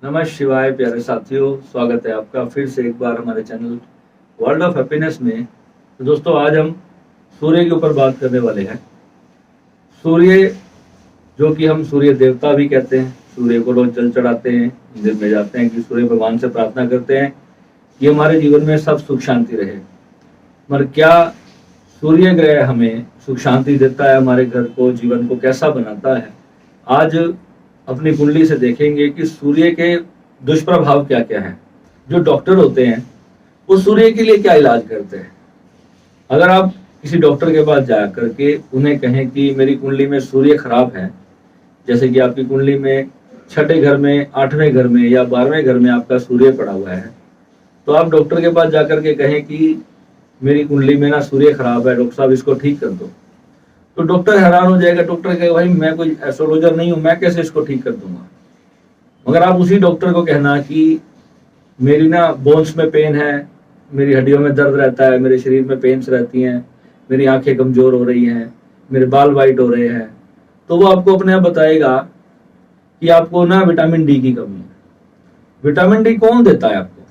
नमः शिवाय प्यारे साथियों, स्वागत है आपका फिर से एक बार हमारे चैनल वर्ल्ड ऑफ हैप्पीनेस में। तो दोस्तों, आज हम सूर्य के ऊपर बात करने वाले हैं। सूर्य, जो कि हम सूर्य देवता भी कहते हैं। सूर्य को रोज जल चढ़ाते हैं, मंदिर में जाते हैं कि सूर्य भगवान से प्रार्थना करते हैं कि हमारे जीवन में सब सुख शांति रहे। मगर क्या सूर्य ग्रह हमें सुख शांति देता है? हमारे घर को, जीवन को कैसा बनाता है? आज अपनी कुंडली से देखेंगे कि सूर्य के दुष्प्रभाव क्या क्या हैं। जो डॉक्टर होते हैं वो सूर्य के लिए क्या इलाज करते हैं। अगर आप किसी डॉक्टर के पास जा करके उन्हें कहें कि मेरी कुंडली में सूर्य खराब है, जैसे कि आपकी कुंडली में छठे घर में, आठवें घर में या 12वें घर में आपका सूर्य पड़ा हुआ है, तो आप डॉक्टर के पास जाकर के कहें कि मेरी कुंडली में ना सूर्य खराब है, डॉक्टर साहब इसको ठीक कर दो, तो डॉक्टर हैरान हो जाएगा। डॉक्टर कहेगा भाई मैं कोई एस्ट्रोलॉजर नहीं हूं, मैं कैसे इसको ठीक कर दूंगा। मगर आप उसी डॉक्टर को कहना कि मेरी ना बोन्स में पेन है, मेरी हड्डियों में दर्द रहता है, मेरे शरीर में पेन्स रहती हैं, मेरी आंखें कमजोर हो रही हैं, मेरे बाल वाइट हो रहे हैं, तो वो आपको अपने आप बताएगा कि आपको ना विटामिन डी की कमी है। विटामिन डी कौन देता है आपको?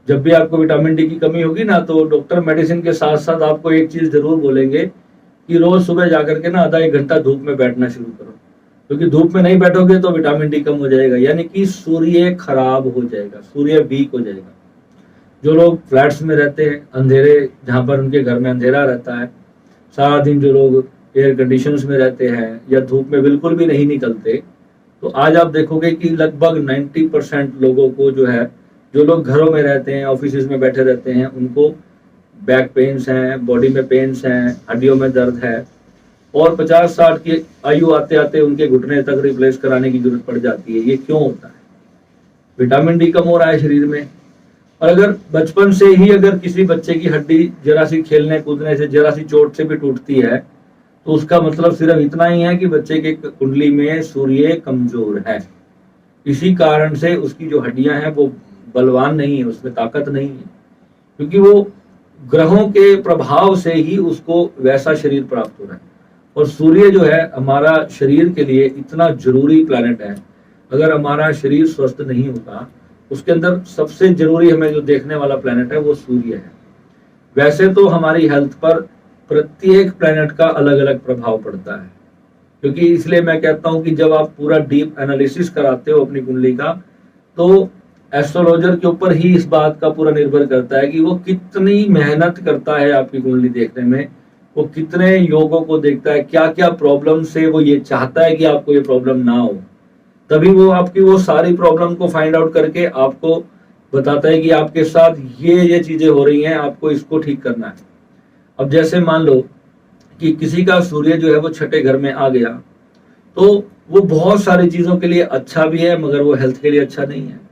जब भी आपको विटामिन डी की कमी होगी ना, तो डॉक्टर मेडिसिन के साथ साथ आपको एक चीज जरूर बोलेंगे कि रोज सुबह जाकर के ना आधा एक घंटा धूप में बैठना शुरू करो, क्योंकि धूप में नहीं बैठोगे तो विटामिन डी कम हो जाएगा, यानी कि सूर्य खराब हो जाएगा, सूर्य वीक हो जाएगा। जो लोग फ्लैट्स में रहते हैं, अंधेरे, जहां पर उनके घर में अंधेरा रहता है, सारा दिन जो लोग एयर कंडीशंस में रहते हैं या धूप में बिल्कुल भी नहीं निकलते, तो आज आप देखोगे कि लगभग 90% लोगों को जो है, जो लोग घरों में रहते हैं, ऑफिस में बैठे रहते हैं, उनको बैक पेन्स हैं, बॉडी में पेन्स हैं, हड्डियों में दर्द है, और 50-60 की आयु आते आते उनके घुटने तक रिप्लेस कराने की जरूरत पड़ जाती है। ये क्यों होता है? विटामिन डी कम हो रहा है शरीर में। और अगर बचपन से ही अगर किसी बच्चे की हड्डी जरा सी खेलने कूदने से, जरा सी चोट से भी टूटती है, तो उसका मतलब सिर्फ इतना ही है कि बच्चे के कुंडली में सूर्य कमजोर है। इसी कारण से उसकी जो हड्डियां हैं वो बलवान नहीं है, उसमें ताकत नहीं है, क्योंकि वो ग्रहों के प्रभाव से ही उसको वैसा शरीर प्राप्त हो रहा है। और सूर्य जो है हमारा शरीर के लिए इतना जरूरी प्लैनेट है। अगर हमारा शरीर स्वस्थ नहीं होता, उसके अंदर सबसे जरूरी हमें जो देखने वाला प्लैनेट है वो सूर्य है। वैसे तो हमारी हेल्थ पर प्रत्येक प्लैनेट का अलग अलग प्रभाव पड़ता है, क्योंकि इसलिए मैं कहता हूं कि जब आप पूरा डीप एनालिसिस कराते हो अपनी कुंडली का, तो एस्ट्रोलॉजर के ऊपर ही इस बात का पूरा निर्भर करता है कि वो कितनी मेहनत करता है आपकी कुंडली देखने में, वो कितने योगों को देखता है, क्या क्या प्रॉब्लम से वो ये चाहता है कि आपको ये प्रॉब्लम ना हो, तभी वो आपकी वो सारी प्रॉब्लम को फाइंड आउट करके आपको बताता है कि आपके साथ ये चीजें हो रही हैं, आपको इसको ठीक करना है। अब जैसे मान लो कि किसी का सूर्य जो है वो छठे घर में आ गया, तो वो बहुत सारी चीजों के लिए अच्छा भी है, मगर वो हेल्थ के लिए अच्छा नहीं है।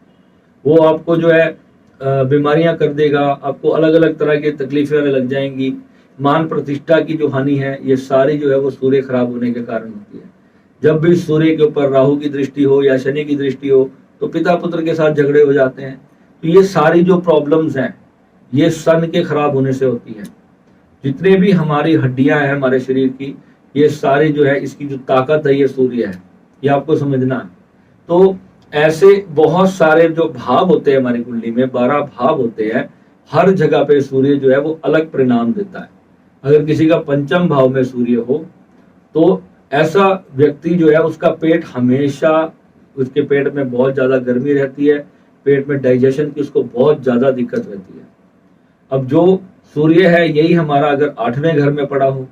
वो आपको जो है बीमारियां कर देगा, आपको अलग अलग तरह की तकलीफें आने लग जाएंगी, मान प्रतिष्ठा की जो हानि है, ये सारी जो है वो सूर्य खराब होने के कारण होती है। जब भी सूर्य के ऊपर राहु की दृष्टि हो या शनि की दृष्टि हो, तो पिता पुत्र के साथ झगड़े हो जाते हैं। तो ये सारी जो प्रॉब्लम्स हैं, ये सन के खराब होने से होती है। जितने भी हमारी हड्डियां हैं हमारे शरीर की, ये सारी जो है, इसकी जो ताकत है ये सूर्य है, ये आपको समझना है। तो ऐसे बहुत सारे जो भाव होते हैं हमारी कुंडली में, 12 भाव होते हैं, हर जगह पे सूर्य जो है वो अलग परिणाम देता है। अगर किसी का पंचम भाव में सूर्य हो, तो ऐसा व्यक्ति जो है उसका पेट हमेशा, उसके पेट में बहुत ज्यादा गर्मी रहती है, पेट में डाइजेशन की उसको बहुत ज्यादा दिक्कत रहती है। अब जो सूर्य है यही हमारा अगर 8वें घर में पड़ा हो,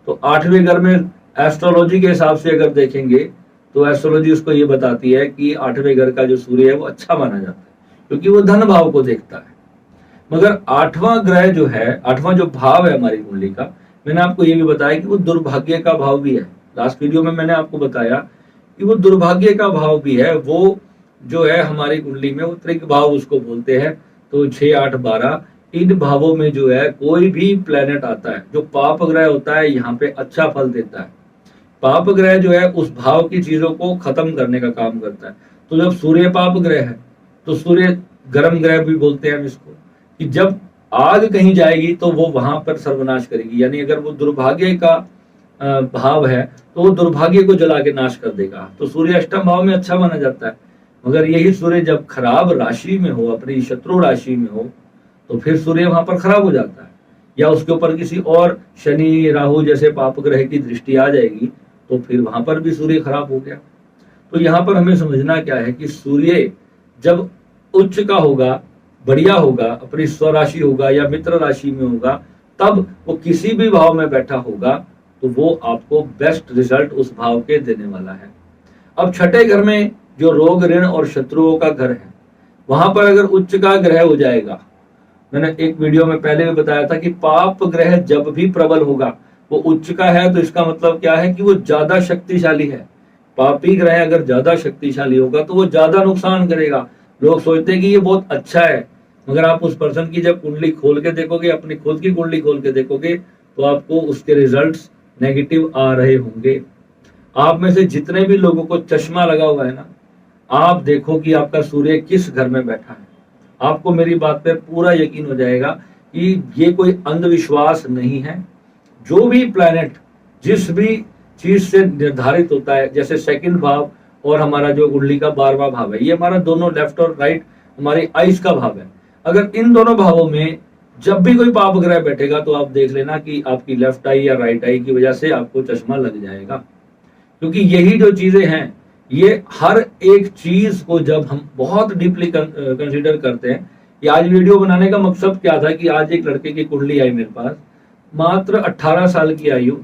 तो 8वें घर में एस्ट्रोलॉजी के हिसाब से अगर देखेंगे, तो एस्ट्रोलॉजी उसको ये बताती है कि 8वें घर का जो सूर्य है वो अच्छा माना जाता है, क्योंकि वो धन भाव को देखता है। मगर 8वां ग्रह जो है, 8वां जो भाव है हमारी कुंडली का, मैंने आपको ये भी बताया कि वो दुर्भाग्य का भाव भी है। लास्ट वीडियो में मैंने आपको बताया कि वो दुर्भाग्य का भाव भी है। वो जो है हमारी कुंडली में वो त्रिक भाव उसको बोलते हैं। तो 6, 8, 12 इन भावों में जो है कोई भी प्लेनेट आता है जो पाप ग्रह होता है, यहाँ पे अच्छा फल देता है। पाप ग्रह जो है उस भाव की चीजों को खत्म करने का काम करता है। तो जब सूर्य पाप ग्रह है, तो सूर्य गर्म ग्रह भी बोलते हैं हम इसको, कि जब आग कहीं जाएगी तो वो वहां पर सर्वनाश करेगी। यानी अगर वो दुर्भाग्य का भाव है, तो वो दुर्भाग्य को जला के नाश कर देगा। तो सूर्य अष्टम भाव में अच्छा माना जाता है, मगर यही सूर्य जब खराब राशि में हो, अपनी शत्रु राशि में हो, तो फिर सूर्य वहां पर खराब हो जाता है, या उसके ऊपर किसी और शनि राहु जैसे पाप ग्रह की दृष्टि आ जाएगी, तो फिर वहां पर भी सूर्य खराब हो गया। तो यहाँ पर हमें समझना क्या है कि सूर्य जब उच्च का होगा, बढ़िया होगा, अपनी स्वराशि होगा या मित्र राशि में होगा, तब वो किसी भी भाव में बैठा होगा तो वो आपको बेस्ट रिजल्ट उस भाव के देने वाला है। अब छठे घर में जो रोग ऋण और शत्रुओं का घर है, वहां पर अगर उच्च का ग्रह हो जाएगा, मैंने एक वीडियो में पहले भी बताया था कि पाप ग्रह जब भी प्रबल होगा, वो उच्च का है तो इसका मतलब क्या है कि वो ज्यादा शक्तिशाली है। पापी ग्रह अगर ज्यादा शक्तिशाली होगा तो वो ज्यादा नुकसान करेगा। लोग सोचते हैं कि ये बहुत अच्छा है, मगर आप उस पर्सन की जब कुंडली खोल के देखोगे, अपनी खुद की कुंडली खोल के देखोगे, तो आपको उसके रिजल्ट्स नेगेटिव आ रहे होंगे। आप में से जितने भी लोगों को चश्मा लगा हुआ है ना, आप देखो कि आपका सूर्य किस घर में बैठा है। आपको मेरी बात पर पूरा यकीन हो जाएगा कि ये कोई अंधविश्वास नहीं है। जो भी प्लैनेट जिस भी चीज से निर्धारित होता है, जैसे सेकंड भाव और हमारा जो कुंडली का 12वां भाव है, ये हमारा दोनों लेफ्ट और राइट हमारी आइस का भाव है। अगर इन दोनों भावों में जब भी कोई पाप ग्रह बैठेगा तो आप देख लेना कि आपकी लेफ्ट आई या राइट आई की वजह से आपको चश्मा लग जाएगा। क्योंकि यही जो चीजें हैं, ये हर एक चीज को जब हम बहुत डीपली कंसिडर करते हैं, कि आज वीडियो बनाने का मकसद क्या था कि आज एक लड़के की कुंडली आई मेरे पास, मात्र 18 साल की आयु,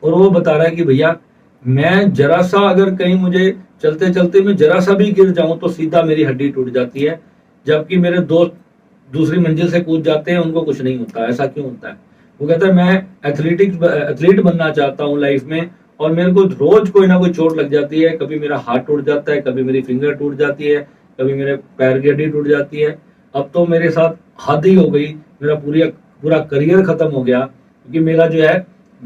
और वो बता रहा है कि भैया मैं जरा सा अगर कहीं मुझे चलते चलते मैं जरा सा भी गिर जाऊं तो सीधा मेरी हड्डी टूट जाती है, जबकि मेरे दोस्त दूसरी मंजिल से कूद जाते हैं, उनको कुछ नहीं होता। ऐसा क्यों होता है? वो कहता है मैं एथलीट बनना चाहता हूँ लाइफ में, और मेरे को रोज कोई ना कोई चोट लग जाती है। कभी मेरा हाथ टूट जाता है, कभी मेरी फिंगर टूट जाती है, कभी मेरे पैर की हड्डी टूट जाती है। अब तो मेरे साथ हद ही हो गई, मेरा पूरा करियर खत्म हो गया, क्योंकि मेरा जो है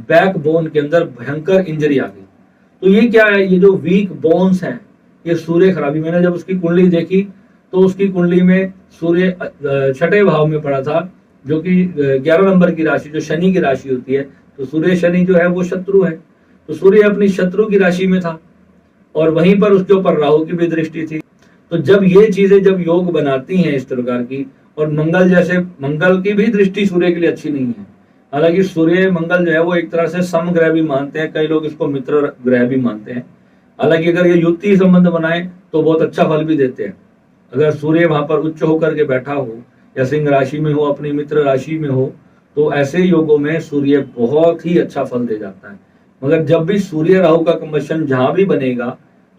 बैक बोन के अंदर भयंकर इंजरी आ गई। तो ये क्या है? ये जो वीक बोन्स हैं, ये सूर्य खराबी। मैंने जब उसकी कुंडली देखी तो उसकी कुंडली में सूर्य छठे भाव में पड़ा था, जो कि 11 नंबर की राशि जो शनि की राशि होती है। तो सूर्य शनि जो है वो शत्रु है, तो सूर्य अपनी शत्रु की राशि में था, और वहीं पर उसके ऊपर राहु की भी दृष्टि थी। तो जब ये चीजें जब योग बनाती हैं इस प्रकार की, और मंगल की भी दृष्टि सूर्य के लिए अच्छी नहीं है। हालांकि सूर्य मंगल जो है वो एक तरह से समग्रह भी मानते हैं, कई लोग इसको मित्र ग्रह भी मानते हैं। हालांकि अगर ये युति संबंध बनाए तो बहुत अच्छा फल भी देते हैं। अगर सूर्य वहां पर उच्च होकर के बैठा हो, या सिंह राशि में हो, अपनी मित्र राशि में हो, तो ऐसे योगों में सूर्य बहुत ही अच्छा फल दे जाता है। मगर जब भी सूर्य राहु का कम्बशन जहां भी बनेगा,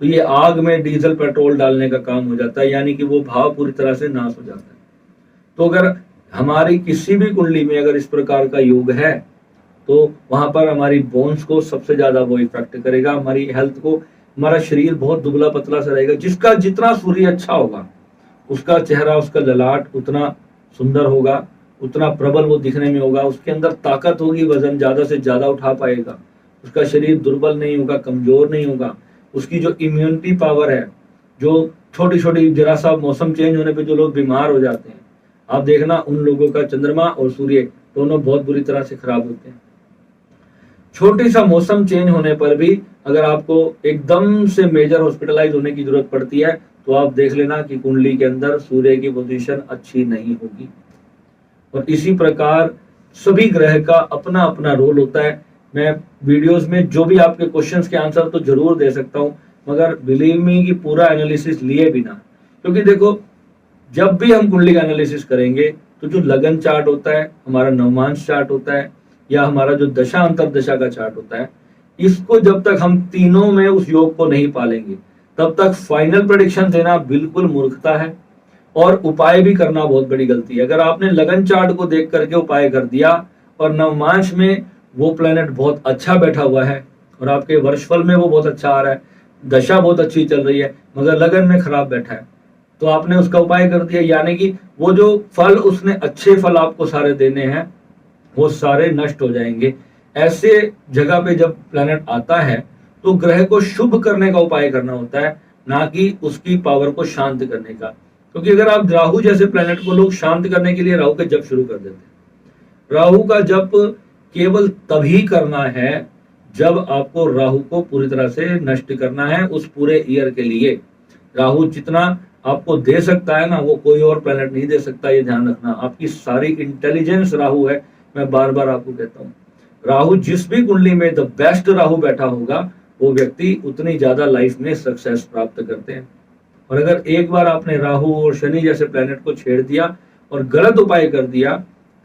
तो ये आग में डीजल पेट्रोल डालने का काम हो जाता है, यानी कि वो भाव पूरी तरह से नाश हो जाता है। तो अगर हमारी किसी भी कुंडली में अगर इस प्रकार का योग है, तो वहां पर हमारी बोन्स को सबसे ज्यादा वो इफेक्ट करेगा, हमारी हेल्थ को। हमारा शरीर बहुत दुबला पतला सा रहेगा। जिसका जितना सूर्य अच्छा होगा, उसका चेहरा, उसका ललाट उतना सुंदर होगा, उतना प्रबल वो दिखने में होगा, उसके अंदर ताकत होगी, वजन ज्यादा से ज्यादा उठा पाएगा, उसका शरीर दुर्बल नहीं होगा, कमजोर नहीं होगा। उसकी जो इम्यूनिटी पावर है, जो छोटी छोटी जरा सा मौसम चेंज होने पे जो लोग बीमार हो जाते हैं, आप देखना उन लोगों का चंद्रमा और सूर्य दोनों बहुत बुरी तरह से खराब होते हैं। छोटी सा मौसम चेंज होने पर भी अगर आपको एकदम से मेजर हॉस्पिटलाइज होने की जरूरत पड़ती है, तो आप देख लेना कि कुंडली के अंदर सूर्य की पोजीशन अच्छी नहीं होगी। और इसी प्रकार सभी ग्रह का अपना अपना रोल होता है। मैं वीडियोस में जो भी आपके क्वेश्चंस के आंसर तो जरूर दे सकता हूं, मगर बिलीव मी कि पूरा एनालिसिस लिए बिना, क्योंकि देखो जब भी हम कुंडली का एनालिसिस करेंगे, तो जो लगन चार्ट होता है, हमारा नवमांश चार्ट होता है, या हमारा जो दशा अंतरदशा का चार्ट होता है, इसको जब तक हम तीनों में उस योग को नहीं पालेंगे, तब तक फाइनल प्रेडिक्शन देना बिल्कुल मूर्खता है, और उपाय भी करना बहुत बड़ी गलती है। अगर आपने लगन चार्ट को देख करके उपाय कर दिया, और नवमांश में वो प्लेनेट बहुत अच्छा बैठा हुआ है, और आपके वर्षफल में वो बहुत अच्छा आ रहा है, दशा बहुत अच्छी चल रही है, मगर लगन में खराब बैठा है, तो आपने उसका उपाय कर दिया, यानी कि वो जो फल उसने अच्छे फल आपको सारे देने हैं, वो सारे नष्ट हो जाएंगे। ऐसे जगह पे जब प्लैनेट आता है, तो ग्रह को शुभ करने का उपाय करना होता है, ना कि उसकी पावर को शांत करने का। क्योंकि अगर आप राहु जैसे प्लैनेट को लोग शांत करने के लिए राहु का जप शुरू कर देते हैं। राहु का जप केवल तभी करना है जब आपको राहु को पूरी तरह से नष्ट करना है उस पूरे ईयर के लिए। राहु जितना आपको दे सकता है ना, वो कोई और प्लेनेट नहीं दे सकता, ये ध्यान रखना। आपकी सारी इंटेलिजेंस राहु है। मैं बार बार आपको कहता हूँ, राहु जिस भी कुंडली में द बेस्ट राहु बैठा होगा, वो व्यक्ति उतनी ज्यादा लाइफ में सक्सेस प्राप्त करते हैं। और अगर एक बार आपने राहु और शनि जैसे प्लेनेट को छेड़ दिया और गलत उपाय कर दिया,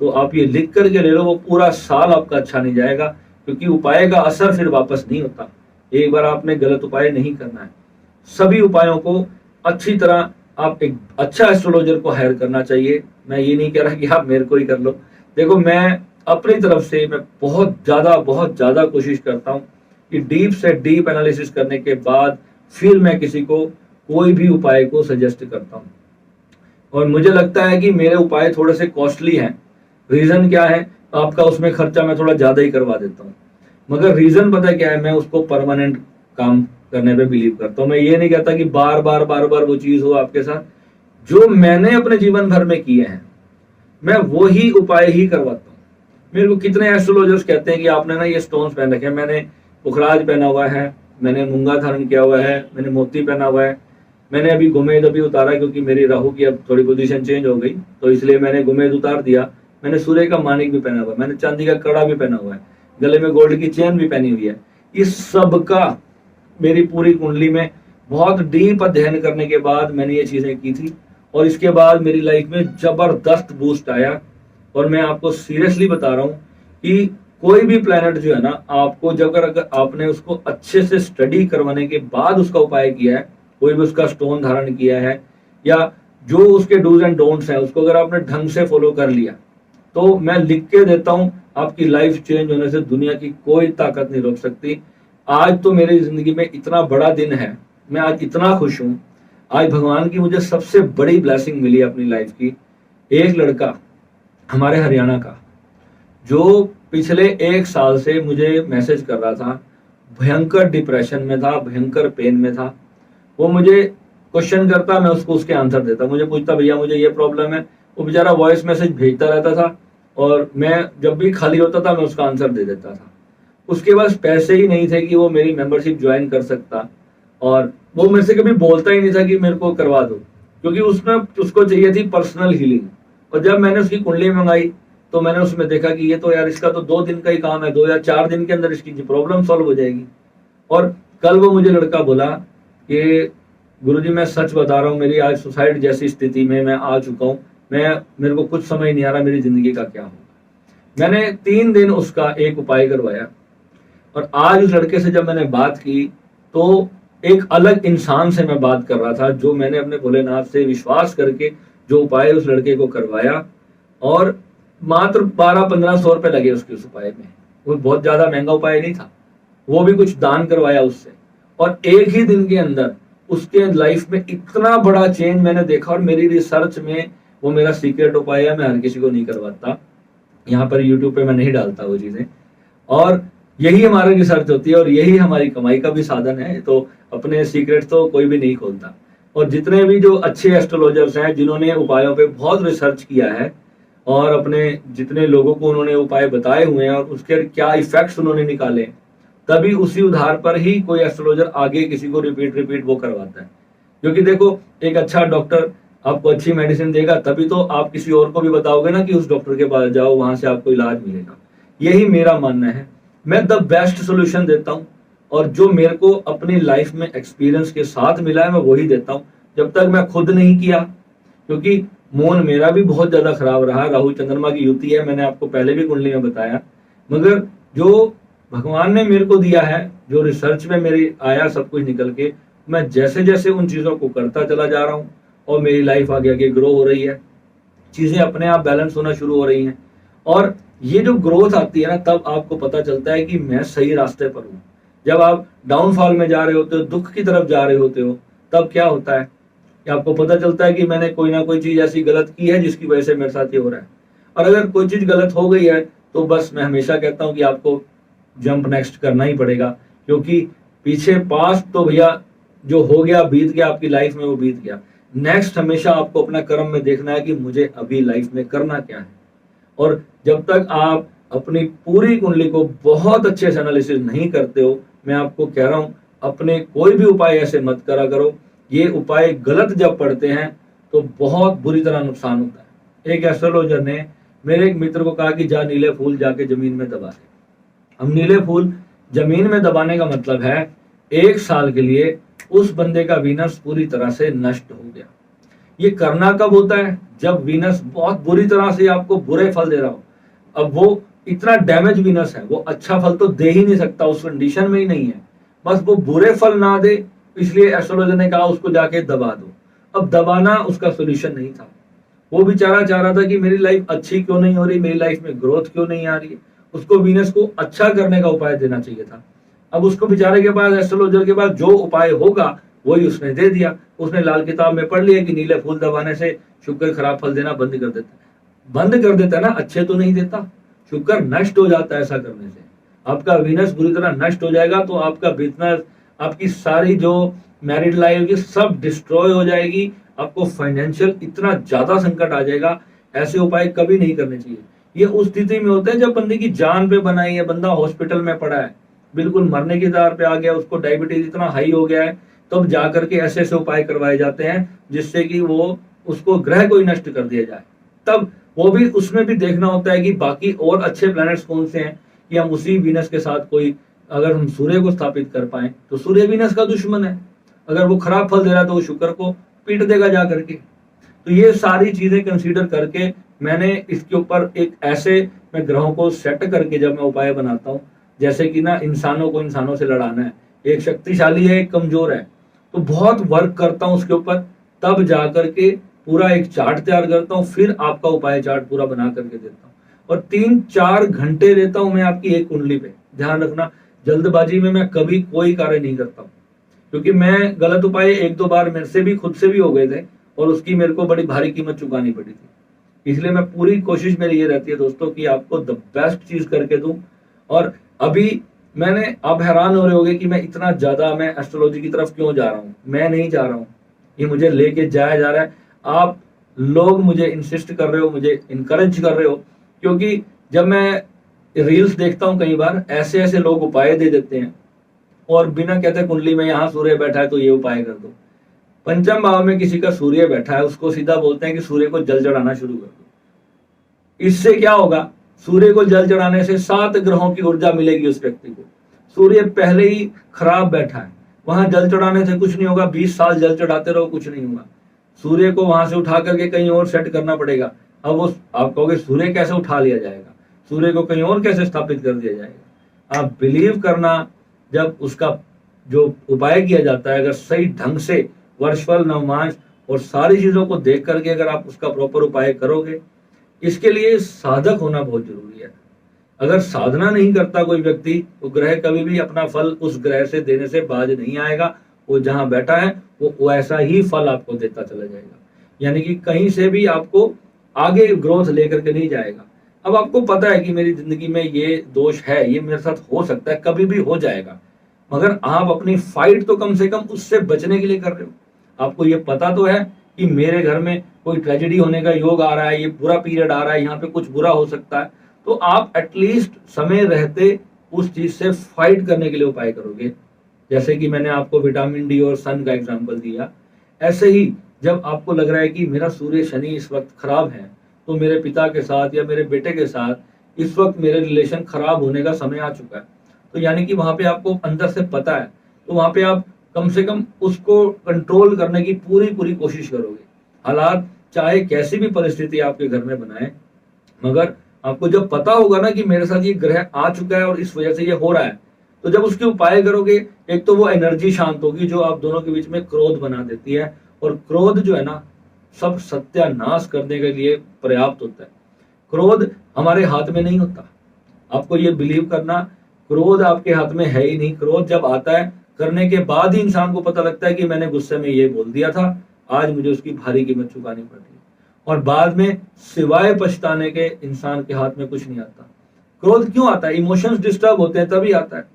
तो आप ये लिख करके ले लो, वो पूरा साल आपका अच्छा नहीं जाएगा, क्योंकि उपाय का असर फिर वापस नहीं होता। एक बार आपने गलत उपाय नहीं करना है। सभी उपायों को अच्छी तरह आप एक अच्छा एस्ट्रोलॉजर को हायर करना चाहिए। मैं ये नहीं कह रहा कि आप मेरे को ही कर लो। देखो, मैं अपनी तरफ से मैं बहुत ज्यादा कोशिश करता हूँ कि डीप से डीप एनालिसिस करने के बाद फिर मैं किसी को कोई भी उपाय को सजेस्ट करता हूँ। और मुझे लगता है कि मेरे उपाय थोड़े से कॉस्टली हैं। रीजन क्या है, आपका उसमें खर्चा मैं थोड़ा ज्यादा ही करवा देता हूँ, मगर रीजन पता है क्या है, मैं उसको परमानेंट काम करने पे बिलीव करता हूँ। मैं ये नहीं कहता कि बार बार वो चीज हो आपके साथ। जो मैंने अपने जीवन भर में किए हैं, मैं वो ही उपाय ही करवाता हूँ। मेरे को कितने एस्ट्रोलॉजर्स कहते हैं कि आपने ना ये स्टोन्स पहन रखे हैं। मैंने पुखराज पहना हुआ है, मैंने मूंगा धारण किया हुआ है, मैंने मोती पहना हुआ है, मैंने अभी गुमेद अभी उतारा, क्योंकि मेरी राहु की अब थोड़ी पोजीशन चेंज हो गई, तो इसलिए मैंने गुमेद उतार दिया। मैंने सूर्य का मानिक भी पहना हुआ है, मैंने चांदी का कड़ा भी पहना हुआ है, गले में गोल्ड की चेन भी पहनी हुई है। इस सब का मेरी पूरी कुंडली में बहुत डीप अध्ययन करने के बाद मैंने ये चीजें की थी, और इसके बाद मेरी लाइफ में जबरदस्त बूस्ट आया। और मैं आपको सीरियसली बता रहा हूँ कि कोई भी प्लेनेट जो है ना, आपको जब अगर आपने उसको अच्छे से स्टडी करवाने के बाद उसका उपाय किया है, कोई भी उसका स्टोन धारण किया है, या जो उसके डूज एंड डोंट्स हैं उसको अगर आपने ढंग से फॉलो कर लिया, तो मैं लिख के देता हूं, आपकी लाइफ चेंज होने से दुनिया की कोई ताकत नहीं रोक सकती। आज तो मेरी जिंदगी में इतना बड़ा दिन है, मैं आज इतना खुश हूं। आज भगवान की मुझे सबसे बड़ी ब्लेसिंग मिली अपनी लाइफ की। एक लड़का हमारे हरियाणा का, जो पिछले 1 साल से मुझे मैसेज कर रहा था, भयंकर डिप्रेशन में था, भयंकर पेन में था, वो मुझे क्वेश्चन करता, मैं उसको उसके आंसर देता, मुझे पूछता भैया मुझे ये प्रॉब्लम है, वो बेचारा वॉइस मैसेज भेजता रहता था, और मैं जब भी खाली होता था मैं उसका आंसर दे देता था। उसके पास पैसे ही नहीं थे कि वो मेरी मेंबरशिप ज्वाइन कर सकता, और वो मेरे से कभी बोलता ही नहीं था कि मेरे को करवा दो, क्योंकि उसको चाहिए थी पर्सनल हीलिंग। और जब मैंने उसकी कुंडली मंगाई, तो मैंने उसमें देखा कि ये तो यार इसका तो 2 दिन का ही काम है, 2 या 4 दिन के अंदर इसकी प्रॉब्लम सॉल्व हो जाएगी। और कल वो मुझे लड़का बोला कि गुरुजी मैं सच बता रहा हूँ, मेरी आज सुसाइड जैसी स्थिति में मैं आ चुका हूँ, मेरे को कुछ समझ नहीं आ रहा मेरी जिंदगी का क्या होगा। मैंने 3 दिन उसका एक उपाय करवाया, और आज उस लड़के से जब मैंने बात की, तो एक अलग इंसान से मैं बात कर रहा था, जो मैंने अपने भोलेनाथ से विश्वास करके जो उपाय उस लड़के को करवाया, और मात्र 1200-1500 रुपए लगे उसके उस उपाय में। वो बहुत ज्यादा महंगा उपाय नहीं था, वो भी कुछ दान करवाया उससे, और एक ही दिन के अंदर उसके लाइफ में इतना बड़ा चेंज मैंने देखा। और मेरी रिसर्च में वो मेरा सीक्रेट उपाय है, मैं हर किसी को नहीं करवाता, यहाँ पर यूट्यूब पे मैं नहीं डालता वो चीजें। और यही हमारी रिसर्च होती है, और यही हमारी कमाई का भी साधन है। तो अपने सीक्रेट तो कोई भी नहीं खोलता। और जितने भी जो अच्छे एस्ट्रोलॉजर्स हैं, जिन्होंने उपायों पे बहुत रिसर्च किया है, और अपने जितने लोगों को उन्होंने उपाय बताए हुए हैं और उसके क्या इफेक्ट्स उन्होंने निकाले, तभी उसी उधार पर ही कोई एस्ट्रोलॉजर आगे किसी को रिपीट वो करवाता है। क्योंकि देखो, एक अच्छा डॉक्टर आपको अच्छी मेडिसिन देगा, तभी तो आप किसी और को भी बताओगे ना कि उस डॉक्टर के पास जाओ, वहां से आपको इलाज मिलेगा। यही मेरा मानना है। मैं द बेस्ट सोल्यूशन देता हूँ, और जो मेरे को अपनी लाइफ में एक्सपीरियंस के साथ मिला है मैं वही देता हूँ। जब तक मैं खुद नहीं किया, क्योंकि मून मेरा भी बहुत ज्यादा खराब रहा, राहु चंद्रमा की युति है, मैंने आपको पहले भी कुंडली में बताया। मगर जो भगवान ने मेरे को दिया है, जो रिसर्च में मेरी आया सब कुछ निकल के, मैं जैसे जैसे उन चीजों को करता चला जा रहा हूँ, और मेरी लाइफ आगे आगे ग्रो हो रही है, चीजें अपने आप बैलेंस होना शुरू हो रही हैं। और ये जो ग्रोथ आती है ना, तब आपको पता चलता है कि मैं सही रास्ते पर हूँ। जब आप डाउनफॉल में जा रहे होते हो, दुख की तरफ जा रहे होते हो, तब क्या होता है कि आपको पता चलता है कि मैंने कोई ना कोई चीज ऐसी गलत की है जिसकी वजह से मेरे साथ ये हो रहा है। और अगर कोई चीज गलत हो गई है, तो बस मैं हमेशा कहता हूँ कि आपको जंप नेक्स्ट करना ही पड़ेगा, क्योंकि पीछे पास्ट तो भैया जो हो गया बीत गया आपकी लाइफ में, वो बीत गया। नेक्स्ट हमेशा आपको अपना कर्म में देखना है कि मुझे अभी लाइफ में करना क्या है। और जब तक आप अपनी पूरी कुंडली को बहुत अच्छे से एनालिसिस नहीं करते हो, मैं आपको कह रहा हूं, अपने कोई भी उपाय ऐसे मत करा करो ये उपाय गलत जब पढ़ते हैं तो बहुत बुरी तरह नुकसान होता है। एक एस्ट्रोलॉजर ने मेरे एक मित्र को कहा कि जा नीले फूल जाके जमीन में दबा दे। हम नीले फूल जमीन में दबाने का मतलब है 1 साल के लिए उस बंदे का वीनस पूरी तरह से नष्ट हो गया। ये करना कब होता है? जब वीनस बहुत बुरी तरह से आपको बुरे फल दे रहा हो। अब वो इतना डैमेज वीनस है, वो अच्छा फल तो दे ही नहीं सकता, उस कंडीशन में ही नहीं है, बस वो बुरे फल ना दे, इसलिए एस्ट्रोलॉजर ने कहा उसको जाके दबा दो। अब दबाना उसका सोल्यूशन नहीं था। वो बेचारा चाह रहा था कि मेरी लाइफ अच्छी क्यों नहीं हो रही, मेरी लाइफ में ग्रोथ क्यों नहीं आ रही है, उसको वीनस को अच्छा करने का उपाय देना चाहिए था। अब उसको बेचारे के पास, एस्ट्रोलॉजर के पास जो उपाय होगा वही उसने दे दिया। उसने लाल किताब में पढ़ लिया कि नीले फूल दबाने से शुक्र खराब फल देना बंद कर देता है। बंद कर देता है ना, अच्छे तो नहीं देता। शुक्र नष्ट हो जाता है ऐसा करने से। आपका वीनस बुरी तरह नष्ट हो जाएगा तो आपका बिजनेस, आपकी सारी जो मैरिड लाइफ की सब डिस्ट्रॉय हो जाएगी। आपको फाइनेंशियल इतना ज्यादा संकट आ जाएगा। ऐसे उपाय कभी नहीं करने चाहिए। ये उस स्थिति में होते हैं जब बंदे की जान पे बनाई है, बंदा हॉस्पिटल में पड़ा है, बिल्कुल मरने की दर पे आ गया, उसको डायबिटीज इतना हाई हो गया है, तब जाकर के ऐसे ऐसे उपाय करवाए जाते हैं जिससे कि वो उसको ग्रह को ही नष्ट कर दिया जाए। तब वो भी, उसमें भी देखना होता है कि बाकी और अच्छे प्लैनेट्स कौन से हैं कि हम उसी वीनस के साथ कोई, अगर हम सूर्य को स्थापित कर पाए तो सूर्य वीनस का दुश्मन है, अगर वो खराब फल दे रहा है तो वो शुक्र को पीट देगा जा करके। तो ये सारी चीजें कंसीडर करके मैंने इसके ऊपर एक ऐसे, मैं ग्रहों को सेट करके जब मैं उपाय बनाता हूँ, जैसे कि ना इंसानों को इंसानों से लड़ाना है, एक शक्तिशाली है एक कमजोर है, तो बहुत वर्क करता हूँ उसके ऊपर, तब जा करके पूरा एक चार्ट तैयार करता हूँ, फिर आपका उपाय चार्ट पूरा बना करके देता हूँ। और 3-4 घंटे देता हूँ मैं आपकी एक कुंडली पे। ध्यान रखना, जल्दबाजी में मैं कभी कोई कार्य नहीं करता हूँ, क्योंकि मैं गलत उपाय 1-2 बार मेरे से भी, खुद से भी हो गए थे, और उसकी मेरे को बड़ी भारी कीमत चुकानी पड़ी थी। इसलिए मैं पूरी कोशिश मेरी ये रहती है दोस्तों कि आपको द बेस्ट चीज करके दूं। और अभी मैंने, आप हैरान हो रहे होंगे कि मैं इतना ज्यादा मैं एस्ट्रोलॉजी की तरफ क्यों जा रहा हूँ। मैं नहीं जा रहा हूँ, ये मुझे लेके जाया जा रहा है। आप लोग मुझे इंसिस्ट कर रहे हो, मुझे इनकरेज कर रहे हो, क्योंकि जब मैं रील्स देखता हूँ कई बार ऐसे ऐसे लोग उपाय दे देते हैं और बिना कहते कुंडली में यहाँ सूर्य बैठा है तो ये उपाय कर दो। पंचम भाव में किसी का सूर्य बैठा है, उसको सीधा बोलते हैं कि सूर्य को जल चढ़ाना शुरू कर दो। इससे क्या होगा? सूर्य को जल चढ़ाने से 7 ग्रहों की ऊर्जा मिलेगी उस व्यक्ति को। सूर्य पहले ही खराब बैठा है, वहां जल चढ़ाने से कुछ नहीं होगा। 20 साल जल चढ़ाते रहो, कुछ नहीं होगा। सूर्य को वहां से उठा करके कहीं और सेट करना पड़ेगा। अब वो, आप कहोगे सूर्य कैसे उठा लिया जाएगा, सूर्य को कहीं और कैसे स्थापित कर दिया जाएगा? आप बिलीव करना, जब उसका जो उपाय किया जाता है, अगर सही ढंग से वर्षफल, नवमांश और सारी चीजों को देख करके अगर आप उसका प्रॉपर उपाय करोगे, इसके लिए साधक होना बहुत जरूरी है। अगर साधना नहीं करता कोई व्यक्ति, तो ग्रह कभी भी अपना फल उस ग्रह से देने से बाज नहीं आएगा। वो जहां बैठा है वो वैसा ही फल आपको देता चला जाएगा, यानी कि कहीं से भी आपको आगे ग्रोथ लेकर के नहीं जाएगा। अब आपको पता है कि मेरी जिंदगी में ये दोष है, ये मेरे साथ हो सकता है, कभी भी हो जाएगा, मगर आप अपनी फाइट तो कम से कम उससे बचने के लिए कर रहे हो। आपको ये पता तो है कि मेरे घर में कोई ट्रेजेडी होने का योग आ रहा है, ये बुरा पीरियड आ रहा है, यहाँ पे कुछ बुरा हो सकता है, तो आप एटलीस्ट समय रहते उस चीज से फाइट करने के लिए उपाय करोगे। जैसे कि मैंने आपको विटामिन डी और सन का एग्जांपल दिया, ऐसे ही जब आपको लग रहा है कि मेरा सूर्य शनि इस वक्त खराब है, तो मेरे पिता के साथ या मेरे बेटे के साथ इस वक्त मेरे रिलेशन खराब होने का समय आ चुका है, तो यानी कि वहां पे आपको अंदर से पता है, तो वहां पे आप कम से कम उसको कंट्रोल करने की पूरी कोशिश करोगे। हालात चाहे कैसी भी परिस्थिति आपके घर में बनाए, मगर आपको जब पता होगा ना कि मेरे साथ ये ग्रह आ चुका है और इस वजह से ये हो रहा है, तो जब उसके उपाय करोगे, एक तो वो एनर्जी शांत होगी जो आप दोनों के बीच में क्रोध बना देती है, और क्रोध जो है ना, सब सत्यानाश करने के लिए पर्याप्त होता है। क्रोध हमारे हाथ में नहीं होता, आपको ये बिलीव करना, क्रोध आपके हाथ में है ही नहीं। क्रोध जब आता है, करने के बाद ही इंसान को पता लगता है कि मैंने गुस्से में ये बोल दिया था, आज मुझे उसकी भारी कीमत चुकानी पड़ रही है, और बाद में सिवाय पछताने के इंसान के हाथ में कुछ नहीं आता। क्रोध क्यों आता है? इमोशंस डिस्टर्ब होते हैं तभी आता है।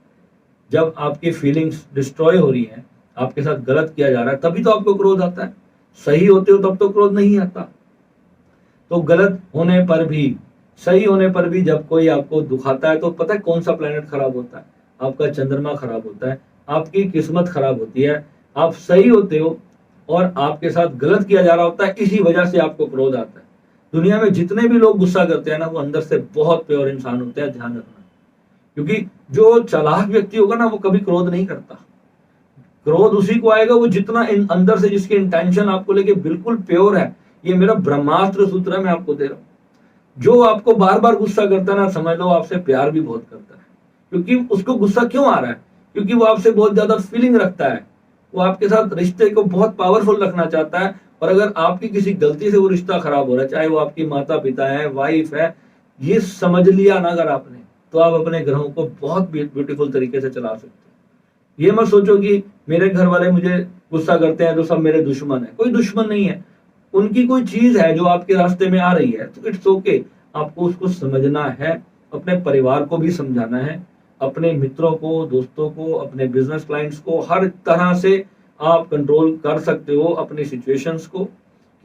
जब आपकी फीलिंग्स डिस्ट्रॉय हो रही हैं, आपके साथ गलत किया जा रहा है, तभी तो आपको क्रोध आता है। सही होते हो तब तो क्रोध नहीं आता। तो गलत होने पर भी, सही होने पर भी जब कोई आपको दुखाता है, तो पता है कौन सा प्लेनेट खराब होता है? आपका चंद्रमा खराब होता है, आपकी किस्मत खराब होती है। आप सही होते हो, और आपके साथ गलत किया जा रहा होता है, इसी वजह से आपको क्रोध आता है। दुनिया में जितने भी लोग गुस्सा करते हैं ना, वो अंदर से बहुत प्योर इंसान होते हैं, ध्यान रखना। क्योंकि जो चालाक व्यक्ति होगा ना, वो कभी क्रोध नहीं करता। क्रोध उसी को आएगा वो जितना अंदर से, जिसकी इंटेंशन आपको लेके बिल्कुल प्योर है। ये मेरा ब्रह्मास्त्र सूत्र है, मैं आपको दे रहा हूं। जो आपको बार बार गुस्सा करता है ना, समझ लो आपसे प्यार भी बहुत करता है। क्योंकि उसको गुस्सा क्यों आ रहा है? क्योंकि वो आपसे बहुत ज्यादा फीलिंग रखता है। वो आपके साथ रिश्ते को बहुत पावरफुल रखना चाहता है। और अगर आपकी किसी गलती से वो रिश्ता खराब हो रहा है, चाहे वो आपकी माता पिता है, वाइफ है, ये समझ लिया ना अगर आपने, तो आप अपने ग्रहों को बहुत ब्यूटीफुल तरीके से चला सकते हो। ये मत सोचो कि मेरे घर वाले मुझे गुस्सा करते हैं तो सब मेरे दुश्मन है। कोई दुश्मन नहीं है। उनकी कोई चीज है जो आपके रास्ते में आ रही है, तो इट्स ओके, आपको उसको समझना है। अपने परिवार को भी समझाना है, अपने मित्रों को, दोस्तों को, अपने बिजनेस क्लाइंट्स को, हर तरह से आप कंट्रोल कर सकते हो अपनी सिचुएशंस को।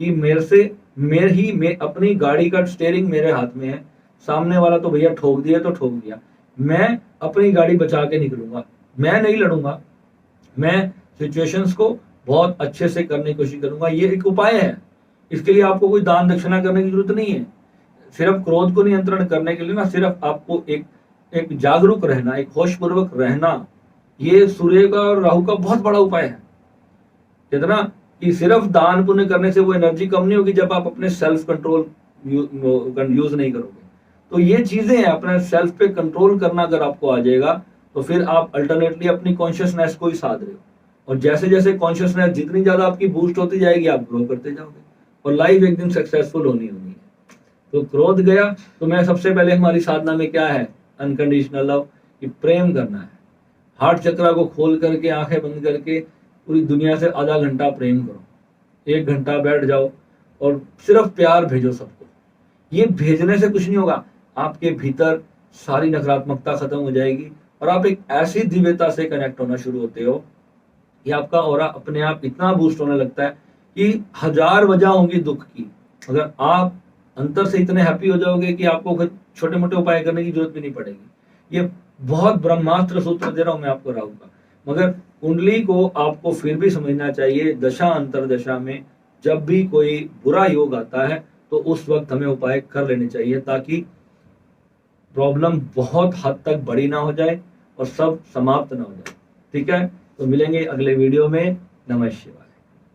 कि मैं अपनी गाड़ी का स्टीयरिंग मेरे हाथ में है। सामने वाला तो भैया ठोक दिया तो ठोक दिया, मैं अपनी गाड़ी बचा के निकलूंगा। मैं नहीं लड़ूंगा, मैं सिचुएशंस को बहुत अच्छे से करने की कोशिश करूंगा। ये एक उपाय है। इसके लिए आपको कोई दान दक्षिणा करने की जरूरत नहीं है। सिर्फ क्रोध को नियंत्रण करने के लिए ना, सिर्फ आपको एक जागरूक रहना, एक होशपूर्वक रहना, ये सूर्य का और राहु का बहुत बड़ा उपाय है। कितना कि सिर्फ दान पुण्य करने से वो एनर्जी कम नहीं होगी जब आप अपने सेल्फ कंट्रोल यूज नहीं करोगे। तो ये चीजें हैं, अपने सेल्फ पे कंट्रोल करना अगर आपको आ जाएगा, तो फिर आप अल्टरनेटली अपनी कॉन्शियसनेस को ही साध रहे हो। और जैसे जैसे कॉन्शियसनेस जितनी ज्यादा आपकी बूस्ट होती जाएगी, आप ग्रो करते जाओगे और लाइफ एक दिन सक्सेसफुल होनी है। तो क्रोध गया, तो मैं सबसे पहले, हमारी साधना में क्या है? अनकंडीशनल लव, कि प्रेम करना है। हार्ट चक्रा को खोल करके, आंखें बंद करके पूरी दुनिया से आधा घंटा प्रेम करो। 1 घंटा बैठ जाओ और सिर्फ प्यार भेजो सबको। ये भेजने से कुछ नहीं होगा, आपके भीतर सारी नकारात्मकता खत्म हो जाएगी और आप एक ऐसी दिव्यता से कनेक्ट होना शुरू होते हो कि आपका ऑरा अपने आप इतना बूस्ट होने लगता है कि 1000 वजह होंगी दुख की, अगर आप अंतर से इतने हैप्पी हो जाओगे कि आपको छोटे मोटे उपाय करने की जरूरत भी नहीं पड़ेगी। ये बहुत ब्रह्मास्त्र सूत्र दे रहा हूं मैं आपको राहु का। मगर कुंडली को आपको फिर भी समझना चाहिए, दशा अंतर दशा में जब भी कोई बुरा योग आता है तो उस वक्त हमें उपाय कर लेने चाहिए, ताकि प्रॉब्लम बहुत हद तक बड़ी ना हो जाए और सब समाप्त ना हो जाए। ठीक है, तो मिलेंगे अगले वीडियो में। नमः शिवाय।